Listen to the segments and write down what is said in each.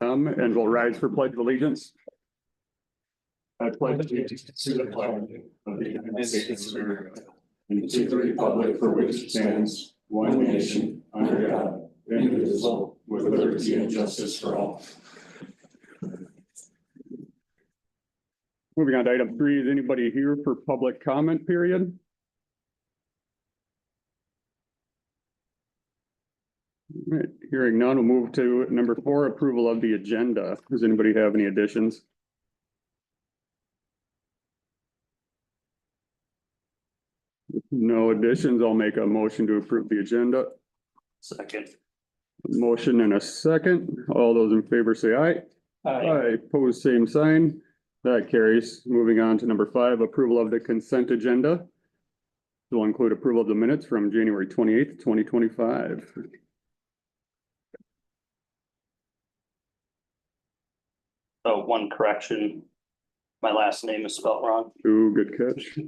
And we'll rise for pledge of allegiance. I pledge allegiance to the flag of the United States of America and to the republic for which it stands, one nation, under God, indivisible, with liberty and justice for all. Moving on to item 3, is anybody here for public comment period? All right, hearing none, we'll move to number 4, approval of the agenda. Does anybody have any additions? No additions, I'll make a motion to approve the agenda. Second. Motion and a second. All those in favor say aye. Aye. Pose same sign. That carries. Moving on to number 5, approval of the consent agenda. Will include approval of the minutes from January 28th, 2025. Oh, one correction. My last name is spelled wrong. Ooh, good catch.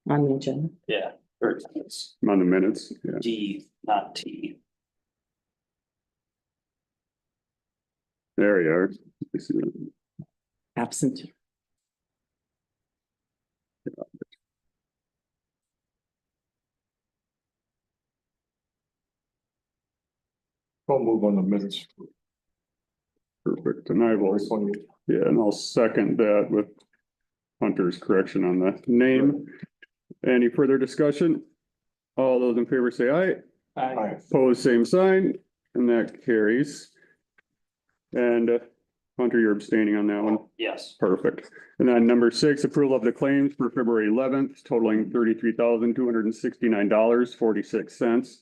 On the agenda. Yeah, or it's On the minutes, yeah. D, not T. There you are. Absent. I'll move on the minutes. Perfect. And I will, yeah, and I'll second that with Hunter's correction on the name. Any further discussion? All those in favor say aye. Aye. Pose same sign, and that carries. And Hunter, you're abstaining on that one. Yes. Perfect. And then number 6, approval of the claims for February 11th totaling $33,269.46.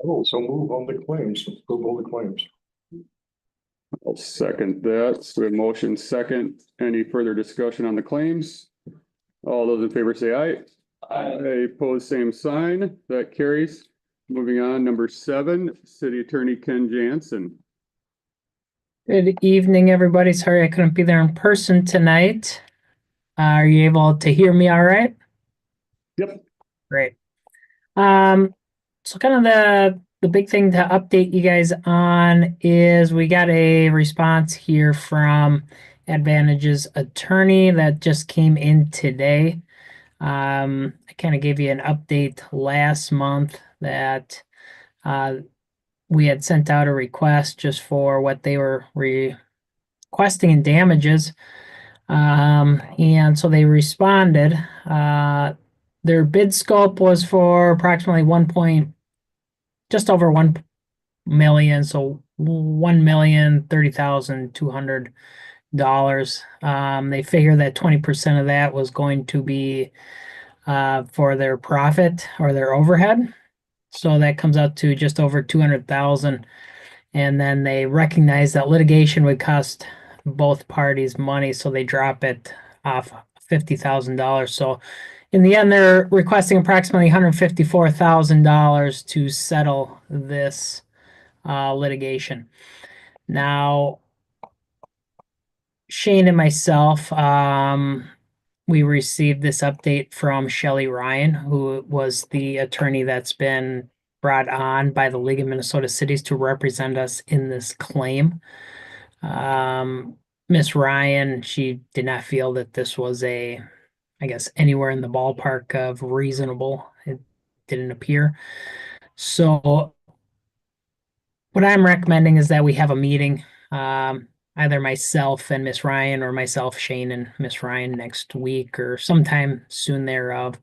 Oh, so move on the claims, approve the claims. I'll second that. So we have motion second. Any further discussion on the claims? All those in favor say aye. Aye. Pose same sign. That carries. Moving on, number 7, City Attorney Ken Jansen. Good evening, everybody. Sorry I couldn't be there in person tonight. Are you able to hear me all right? Yep. Great. So kind of the big thing to update you guys on is we got a response here from Advantage's attorney that just came in today. I kind of gave you an update last month that we had sent out a request just for what they were requesting in damages. And so they responded. Their bid scope was for approximately just over 1 million, so $1,030,200. They figure that 20% of that was going to be for their profit or their overhead. So that comes out to just over 200,000. And then they recognize that litigation would cost both parties money, so they drop it off $50,000. So in the end, they're requesting approximately $154,000 to settle this litigation. Now, Shane and myself, we received this update from Shelley Ryan, who was the attorney that's been brought on by the League of Minnesota Cities to represent us in this claim. Miss Ryan, she did not feel that this was I guess, anywhere in the ballpark of reasonable. It didn't appear. So what I'm recommending is that we have a meeting, either myself and Miss Ryan or myself, Shane, and Miss Ryan next week or sometime soon thereof.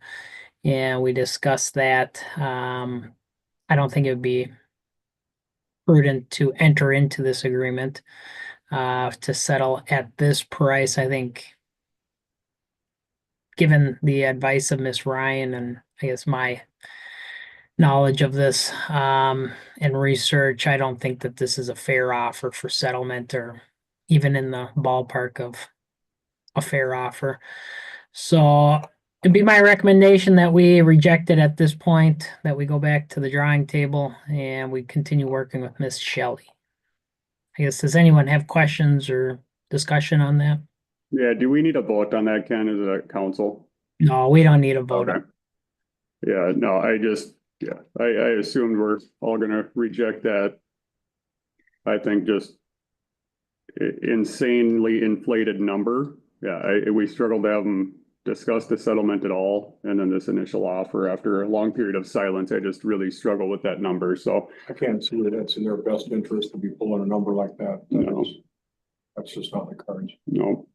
And we discuss that. I don't think it would be prudent to enter into this agreement to settle at this price. I think, given the advice of Miss Ryan and I guess my knowledge of this and research, I don't think that this is a fair offer for settlement or even in the ballpark of a fair offer. So it'd be my recommendation that we reject it at this point, that we go back to the drawing table and we continue working with Miss Shelley. I guess, does anyone have questions or discussion on that? Yeah, do we need a vote on that, Ken, as a council? No, we don't need a vote. Okay. Yeah, no, I assumed we're all gonna reject that. I think just insanely inflated number. Yeah, we struggled to have them discuss the settlement at all. And then this initial offer after a long period of silence, I just really struggle with that number. So, I can't see that it's in their best interest to be pulling a number like that. No. That's just not the cards. no.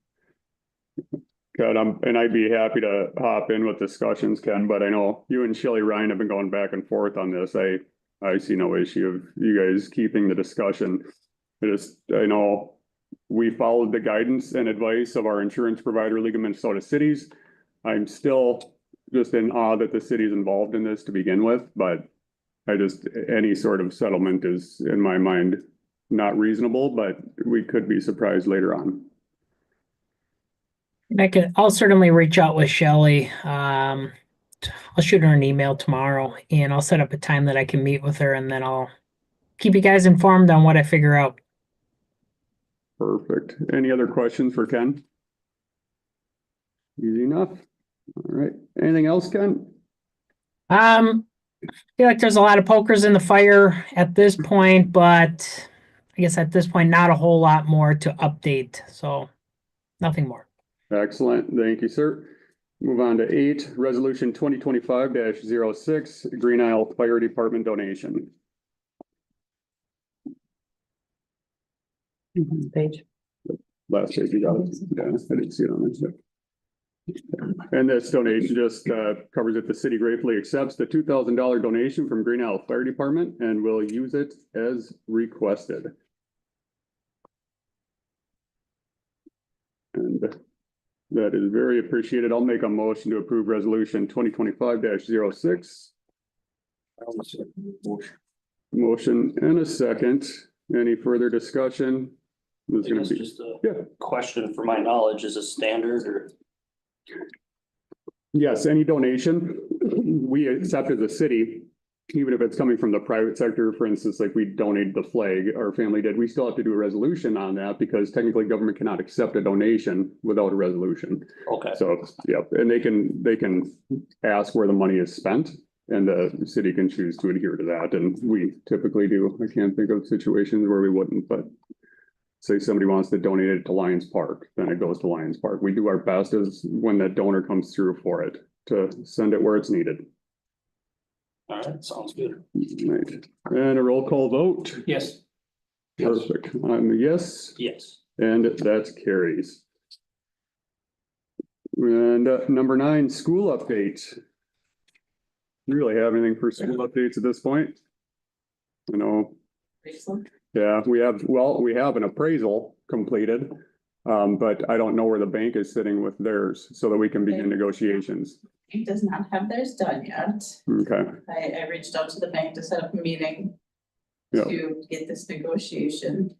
Good, and I'd be happy to hop in with discussions, Ken, but I know you and Shelley Ryan have been going back and forth on this. I see no issue of you guys keeping the discussion. I know we followed the guidance and advice of our insurance provider, League of Minnesota Cities. I'm still just in awe that the city's involved in this to begin with, but any sort of settlement is, in my mind, not reasonable, but we could be surprised later on. I'll certainly reach out with Shelley. I'll shoot her an email tomorrow and I'll set up a time that I can meet with her and then I'll keep you guys informed on what I figure out. Perfect. Any other questions for Ken? Easy enough. All right. Anything else, Ken? I feel like there's a lot of pokers in the fire at this point, but I guess at this point, not a whole lot more to update. So nothing more. Excellent. Thank you, sir. Move on to 8, resolution 2025-06, Green Isle Fire Department donation. Page. Last page, you got it. Yeah, I didn't see it on this. And this donation just covers it. The city gratefully accepts the $2,000 donation from Green Isle Fire Department and will use it as requested. And that is very appreciated. I'll make a motion to approve resolution 2025-06. Motion and a second. Any further discussion? There's gonna be, Just a yeah. question for my knowledge, is it standard or? Yes, any donation we accept as a city, even if it's coming from the private sector, for instance, like we donated the flag, our family did, we still have to do a resolution on that because technically government cannot accept a donation without a resolution. Okay, So, yep, and they can ask where the money is spent and the city can choose to adhere to that. And we typically do. I can't think of situations where we wouldn't, but say somebody wants to donate it to Lions Park, then it goes to Lions Park. We do our best as when that donor comes through for it to send it where it's needed. all right, sounds good. Right. And a roll call vote. Yes. Perfect. I'm a yes, Yes. and that carries. And number 9, school update. You really have anything for school updates at this point? I know. Yeah, we have an appraisal completed, but I don't know where the bank is sitting with theirs so that we can begin negotiations. Bank does not have theirs done yet. Okay, I reached out to the bank to set up a meeting yeah, to get this negotiation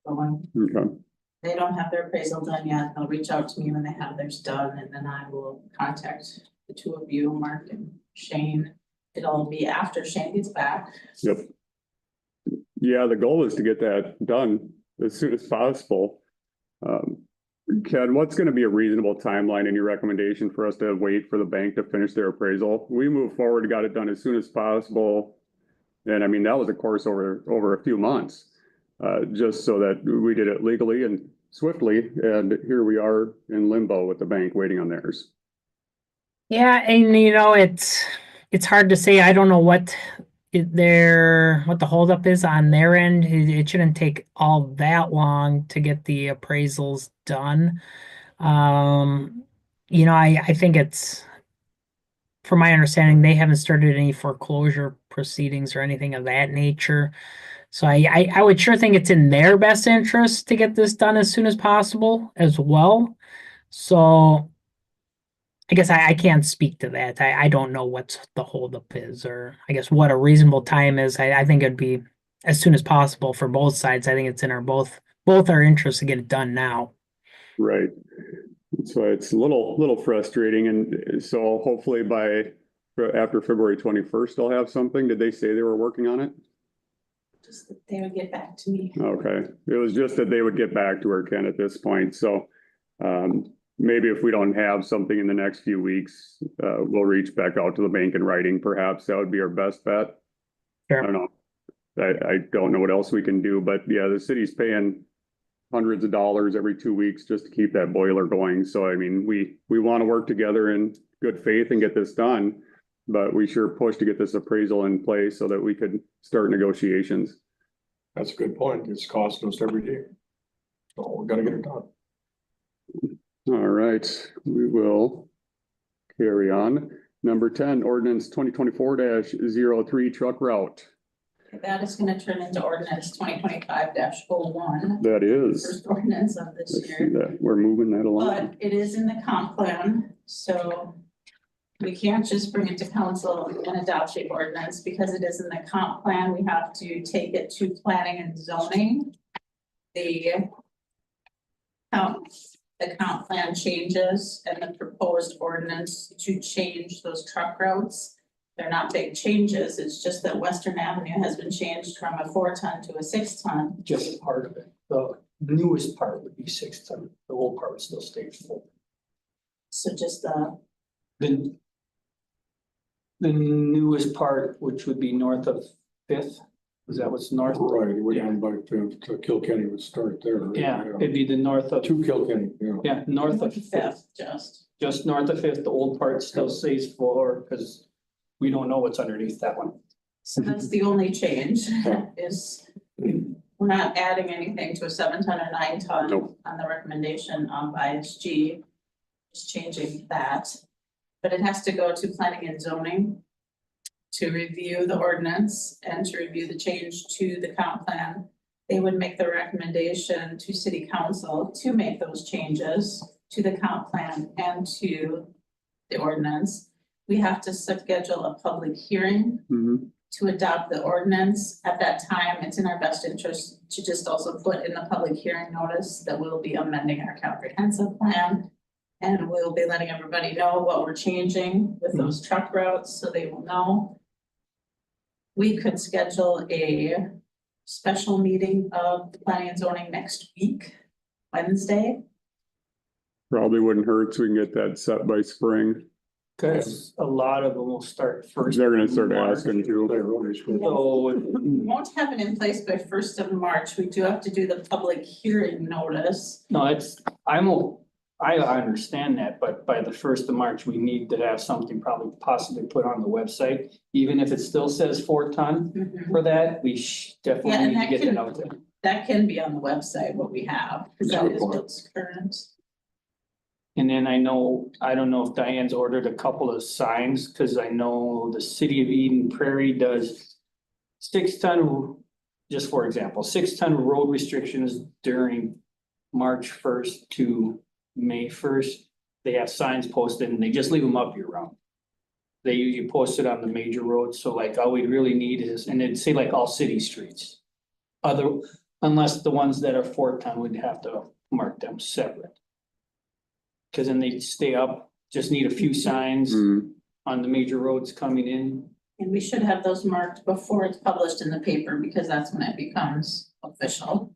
going. okay, They don't have their appraisal done yet. They'll reach out to me when they have theirs done, and then I will contact the two of you, Mark and Shane. It'll be after Shane gets back. yep. Yeah, the goal is to get that done as soon as possible. Ken, what's gonna be a reasonable timeline in your recommendation for us to wait for the bank to finish their appraisal? We moved forward, got it done as soon as possible. And I mean, that was a course over a few months, just so that we did it legally and swiftly. And here we are in limbo with the bank waiting on theirs. Yeah, and it's hard to say. I don't know what the holdup is on their end. It shouldn't take all that long to get the appraisals done. I think it's, from my understanding, they haven't started any foreclosure proceedings or anything of that nature. So I would sure think it's in their best interest to get this done as soon as possible as well. So I guess I can't speak to that. I don't know what the holdup is, or I guess what a reasonable time is. I think it'd be as soon as possible for both sides. I think it's in our both our interests to get it done now. Right. So it's a little frustrating, and so hopefully after February 21st, I'll have something. Did they say they were working on it? Just that they would get back to me. Okay, it was just that they would get back to her, Ken, at this point, so maybe if we don't have something in the next few weeks, we'll reach back out to the bank in writing, perhaps. That would be our best bet. Sure. I don't know. I don't know what else we can do, but yeah, the city's paying hundreds of dollars every 2 weeks just to keep that boiler going. So I mean, we want to work together in good faith and get this done, but we sure push to get this appraisal in place so that we could start negotiations. That's a good point. It's costing us every day. So we gotta get it done. All right, we will carry on. Number 10, ordinance 2024-03 truck route. That is gonna turn into ordinance 2025-01, That is. first ordinance of this Let's see year. that. We're moving that along. But it is in the comp plan, so we can't just bring it to council and adopt the ordinance because it is in the comp plan. We have to take it to planning and zoning. The comp plan changes and the proposed ordinance to change those truck routes. They're not big changes. It's just that Western Avenue has been changed from a 4-ton to a 6-ton. Just a part of it. The newest part would be 6-ton. The old part would still stay full. So just The newest part, which would be north of Fifth, is that what's north? Right, we're down by to Kilkenny would start there. right? Yeah, it'd be the north of, To Kilkenny, yeah. yeah, north of Fifth. Just north of Fifth, the old part still stays full because we don't know what's underneath that one. So that's the only change is we're not adding anything to a 7-ton or 9-ton Nope. on the recommendation of ISG. Just changing that, but it has to go to planning and zoning to review the ordinance and to review the change to the comp plan. They would make the recommendation to city council to make those changes to the comp plan and to the ordinance. We have to schedule a public hearing Mhm. to adopt the ordinance. At that time, it's in our best interest to just also put in the public hearing notice that we'll be amending our comprehensive plan. And we'll be letting everybody know what we're changing with those truck routes, so they will know. We could schedule a special meeting of the planning and zoning next week, Wednesday. Probably wouldn't hurt so we can get that set by spring. Cause a lot of them will start first. They're gonna start March. asking too. They really should. So We won't have it in place by 1st of March. We do have to do the public hearing notice. no, I understand that, but by the 1st of March, we need to have something probably possibly put on the website. Even if it still says 4-ton for that, we Yeah, definitely and need to that get can- that out there. That can be on the website, what we have, because that is what's current. And then I don't know if Diane's ordered a couple of signs, cause I know the city of Eden Prairie does 6-ton, just for example, 6-ton road restrictions during March 1st to May 1st. They have signs posted and they just leave them up year round. They usually post it on the major roads, so like all we really need is, and it'd say like all city streets. Unless the ones that are 4-ton, we'd have to mark them separate. Cause then they stay up, just need a few signs Mm, on the major roads coming in. And we should have those marked before it's published in the paper, because that's when it becomes official.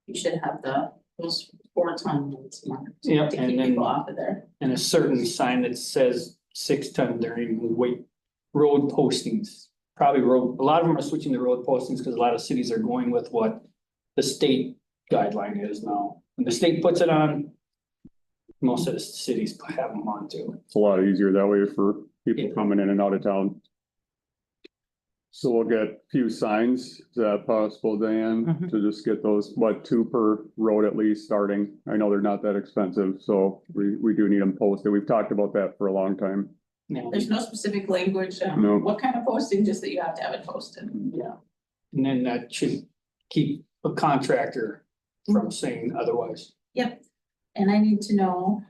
You should have those 4-ton ones marked Yep, to and keep then- people off of there. And a certain sign that says 6-ton during road postings. Probably a lot of them are switching to road postings because a lot of cities are going with what the state guideline is now. When the state puts it on, most of the cities have them on too. it's a lot easier that way for people Yeah. coming in and out of town. So we'll get a few signs. Is that possible, Diane, Mhm. to just get those, 2 per road at least starting? I know they're not that expensive, so we do need them posted. We've talked about that for a long time. Now, There's no specific language, No. what kind of posting, just that you have to have it posted. yeah, and then that should keep a contractor from saying otherwise. Yep, and I need to know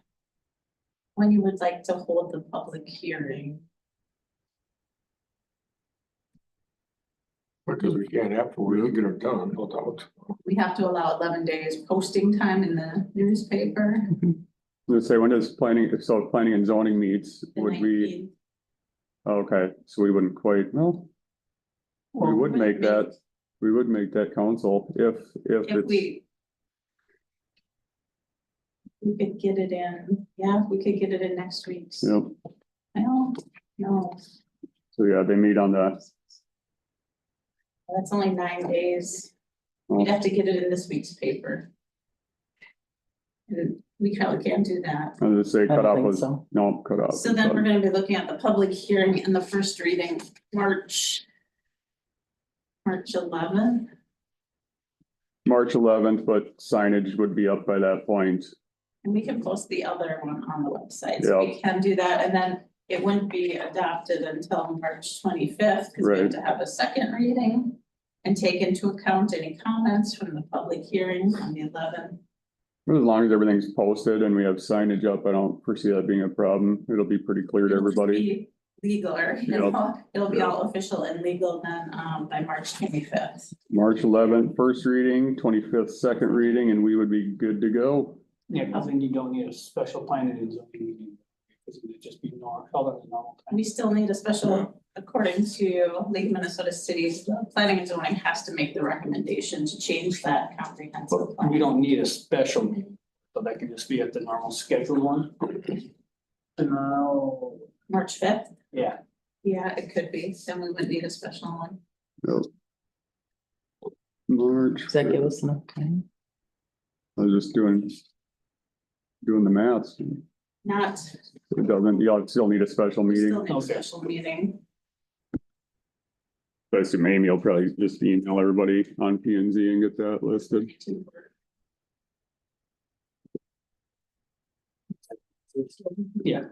when you would like to hold the public hearing. Because we can't after we get it done, without. We have to allow 11 days posting time in the newspaper. Let's say, when does planning, so if planning and zoning meets, the would we, 19th. okay, so we wouldn't quite, no, we would make that, we would make that council if If it's, we. We could get it in, yeah, we could get it in next week's. yep, No, no, so yeah, they meet on the. that's only 9 days. We'd have to get it in this week's paper. And we probably can't do that. I was gonna say I cut don't off think was, so. no, cut off. So then we're gonna be looking at the public hearing and the first reading, March 11th. March 11th, but signage would be up by that point. And we can post the other one on the website, so we can do that, and then it wouldn't be adopted until March 25th, because we have Right. to have a second reading. And take into account any comments from the public hearing on the 11th. As long as everything's posted and we have signage up, I don't foresee that being a problem. It'll be pretty clear to It'll just everybody. be Legal, or, it'll be all official and legal then, by March 25th. March 11th, first reading, 25th, second reading, and we would be good to go. Yeah, because then you don't need a special planning and zoning meeting, because it would just be normal, held at the normal time. We still need a special, according to League of Minnesota Cities, the planning and zoning has to make the recommendation to change that comprehensive But plan. we don't need a special meeting, so that could just be at the normal scheduled one. No. March 5th, Yeah, yeah, it could be, then we would need a special one. March. Does that give us enough time? I was just doing the math. Not, It doesn't, you'll still need a special we meeting. still need a Okay. special meeting. I assume Amy will probably just email everybody on P and Z and get that listed. yeah,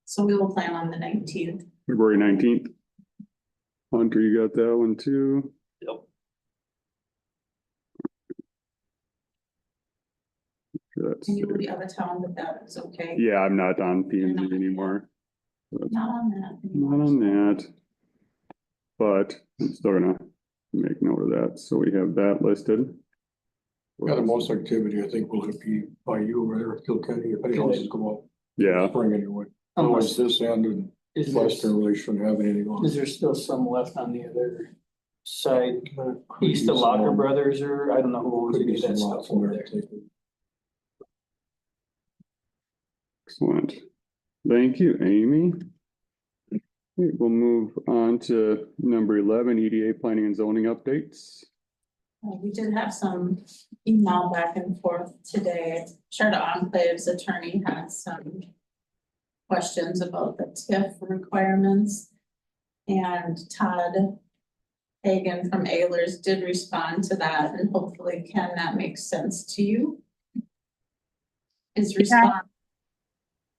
So we will plan on the 19th. February 19th. Hunter, you got that one too? Yep. That's, And you will be out of town, but that is okay. yeah, I'm not on P and Z anymore. Not on that. Not on that. But I'm still gonna make note of that, so we have that listed. Yeah, the most activity, I think, will be by you over there, Kilkenny, if anything else is going up. Yeah, Spring anyway. unless, Otherwise, this end and is there, western really shouldn't have anything on. is there still some left on the other side, east of Locker Brothers, or I don't know who owns Could any be of some that lots stuff in over there. there. excellent. Thank you, Amy. Okay, we'll move on to number 11, EDA planning and zoning updates. We did have some email back and forth today. Charter Enclave's attorney had some questions about the TIF requirements. And Todd Hagan from Ayers did respond to that, and hopefully, Ken, that makes sense to you. His response,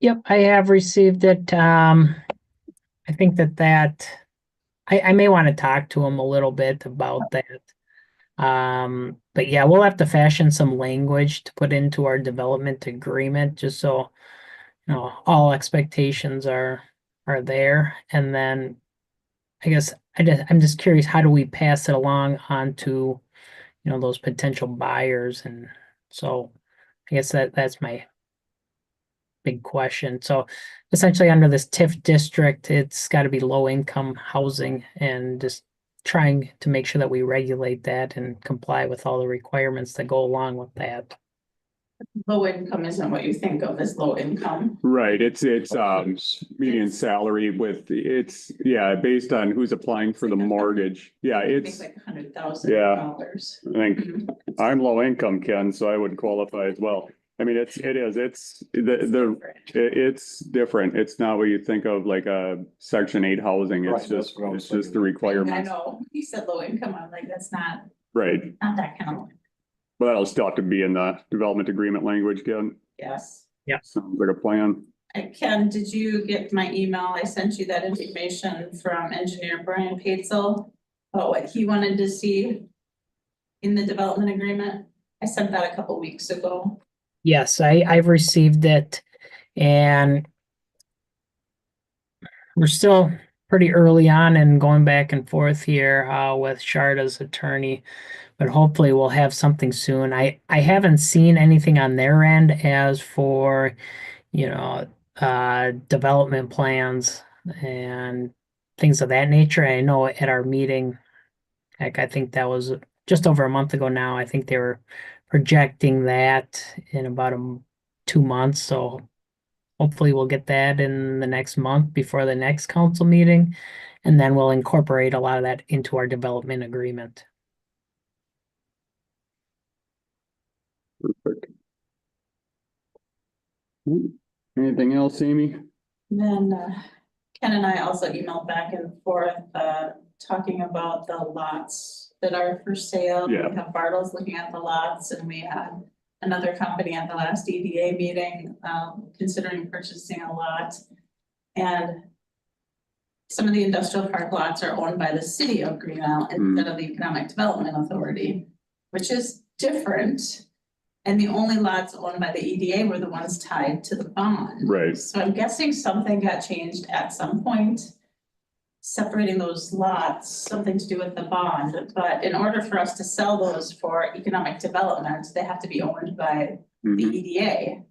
Yep, I have received it. I think that I may want to talk to him a little bit about that. But yeah, we'll have to fashion some language to put into our development agreement, just so all expectations are there. And then I guess I'm just curious, how do we pass it along onto those potential buyers? And so I guess that's my big question. So essentially, under this TIF district, it's got to be low income housing, and just trying to make sure that we regulate that and comply with all the requirements that go along with that. low income isn't what you think of as low income. Right, it's median salary with, yeah, based on who's applying for the mortgage. Yeah, It's it's, like $100,000. I think I'm low income, Ken, so I would qualify as well. I mean, it's different. It's not what you think of like a Section 8 housing. Right, It's that's just, what I was it's just the thinking. I requirements. know, he said low income, I'm like, that's not Right, that kind of, but that'll still have to be in the development agreement language, Ken. yes. Sounds like a plan. Ken, did you get my email? I sent you that information from engineer Brian Patel about what he wanted to see in the development agreement. I sent that a couple weeks ago. Yes, I've received it, and we're still pretty early on and going back and forth here with Sharda's attorney, but hopefully we'll have something soon. I haven't seen anything on their end as for, development plans and things of that nature. I know at our meeting, heck, I think that was just over a month ago now. I think they were projecting that in about 2 months. So hopefully we'll get that in the next month before the next council meeting. And then we'll incorporate a lot of that into our development agreement. Perfect. Anything else, Amy? Then Ken and I also emailed back and forth, talking about the lots that are for sale. Yeah. We have Bartles looking at the lots, and we had another company at the last EDA meeting, considering purchasing a lot. And some of the industrial park lots are owned by the city of Green Isle instead of the Economic Development Authority, which is different. And the only lots owned by the EDA were the ones tied to the bond. Right. So I'm guessing something got changed at some point, separating those lots, something to do with the bond. But in order for us to sell those for economic development, they have to be owned by the Mhm. EDA.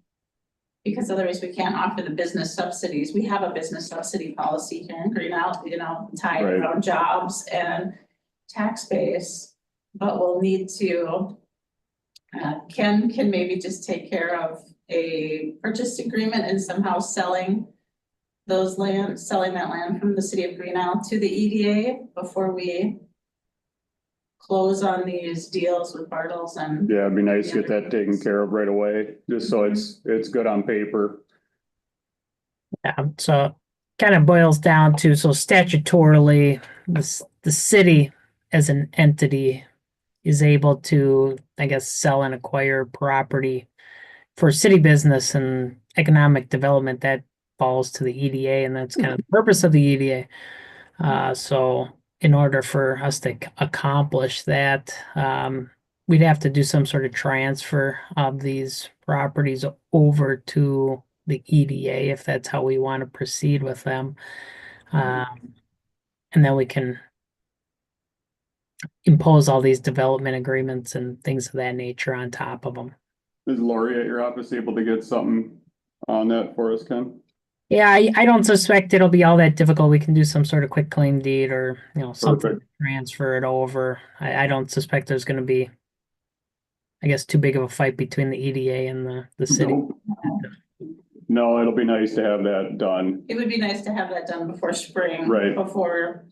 Because otherwise we can't offer the business subsidies. We have a business subsidy policy here in Green Isle, tied Right. around jobs and tax base. But we'll need to, Ken can maybe just take care of a purchase agreement and somehow selling that land from the city of Green Isle to the EDA before we close on these deals with Bartles and. Yeah, it'd be nice to get that taken care of right away, just so it's good on paper. Yeah, so kind of boils down to, so statutorily, the city as an entity is able to, I guess, sell and acquire property for city business and economic development. That falls to the EDA, and that's kind of the purpose of the EDA. So in order for us to accomplish that, we'd have to do some sort of transfer of these properties over to the EDA if that's how we want to proceed with them. And then we can impose all these development agreements and things of that nature on top of them. Is Lori at your office able to get something on that for us, Ken? Yeah, I don't suspect it'll be all that difficult. We can do some sort of quick claim deed or, something to transfer it over. I don't suspect there's going to be, I guess, too big of a fight between the EDA and the city. No, it'll be nice to have that done. It would be nice to have that done before spring. Right. Before,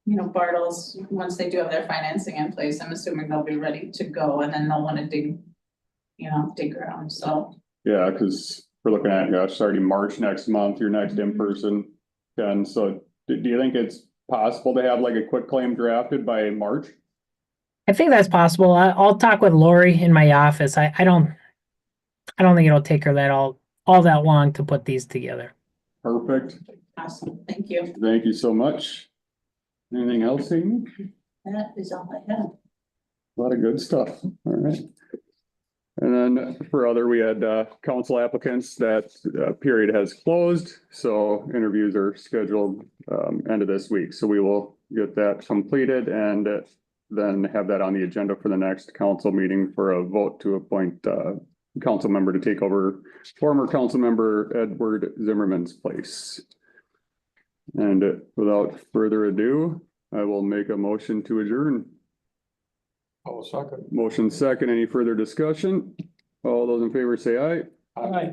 Bartles, once they do have their financing in place, I'm assuming they'll be ready to go and then they'll want to dig ground, so. Yeah, because we're looking at, gosh, starting March next month, your next in-person. And so do you think it's possible to have like a quick claim drafted by March? I think that's possible. I'll talk with Lori in my office. I don't think it'll take her all that long to put these together. Perfect. Awesome, thank you. Thank you so much. Anything else, Amy? That is all I have. A lot of good stuff. All right. And then for other, we had council applicants. That period has closed. So interviews are scheduled end of this week. So we will get that completed and then have that on the agenda for the next council meeting for a vote to appoint council member to take over former council member Edward Zimmerman's place. And without further ado, I will make a motion to adjourn. I'll second. Motion second. Any further discussion? All those in favor say aye. Aye.